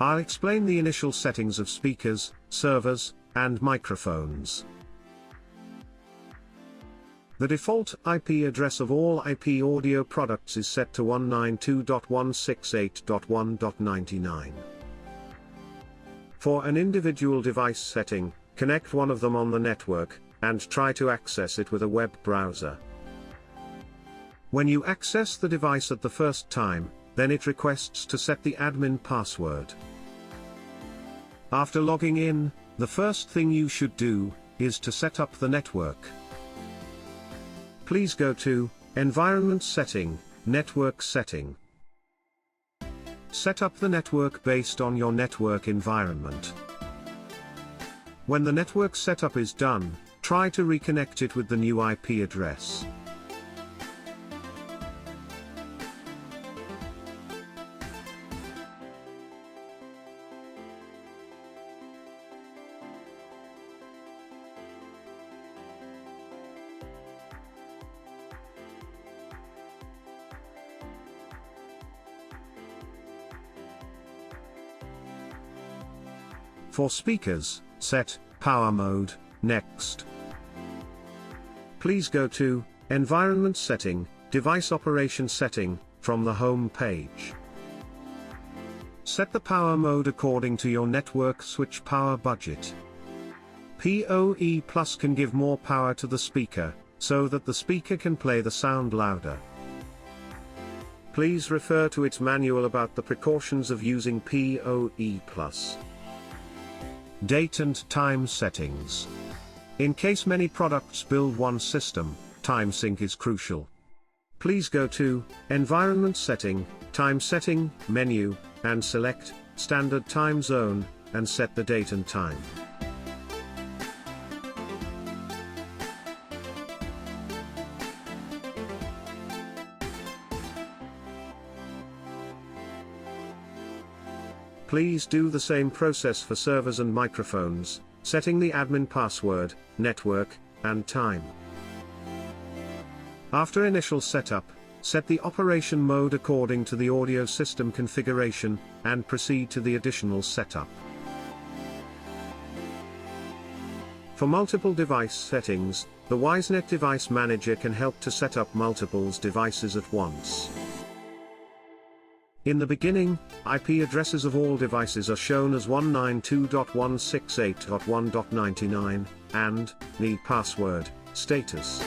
I'll explain the initial settings of speakers, servers, and microphones. The default IP address of all IP audio products is set to 192.168.1.99. For an individual device setting, connect one of them on the network, and try to access it with a web browser. When you access the device at the first time, then it requests to set the admin password. After logging in, the first thing you should do is to set up the network. Please go to Environment Setting, Network Setting. Set up the network based on your network environment. When the network setup is done, try to reconnect it with the new IP address. For speakers, set Power Mode, Next. Please go to Environment Setting, Device Operation Setting, from the home page. Set the power mode according to your network switch power budget. PoE Plus can give more power to the speaker, so that the speaker can play the sound louder. Please refer to its manual about the precautions of using PoE Plus. Date and time settings. In case many products build one system, time sync is crucial. Please go to Environment Setting, Time Setting menu, and select Standard Time Zone, and set the date and time. Please do the same process for servers and microphones, setting the admin password, network, and time. After initial setup, set the operation mode according to the audio system configuration, and proceed to the additional setup. For multiple device settings, the Wisenet Device Manager can help to set up multiple devices at once. In the beginning, IP addresses of all devices are shown as 192.168.1.99, and the password status.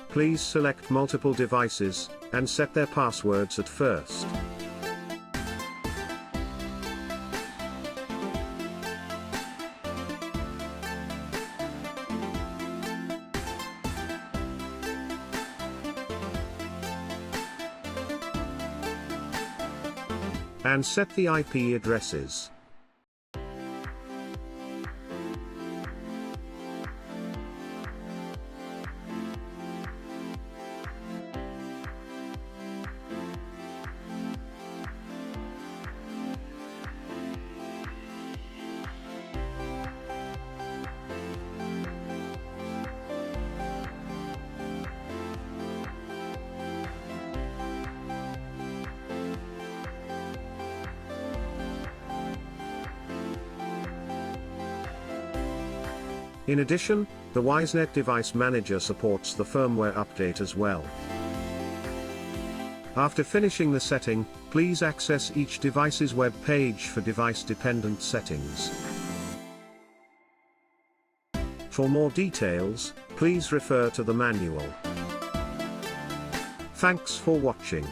Please select multiple devices, and set their passwords at first. And set the IP addresses. In addition, the Wisenet Device Manager supports the firmware update as well. After finishing the setting, please access each device's web page for device-dependent settings. For more details, please refer to the manual. Thanks for watching.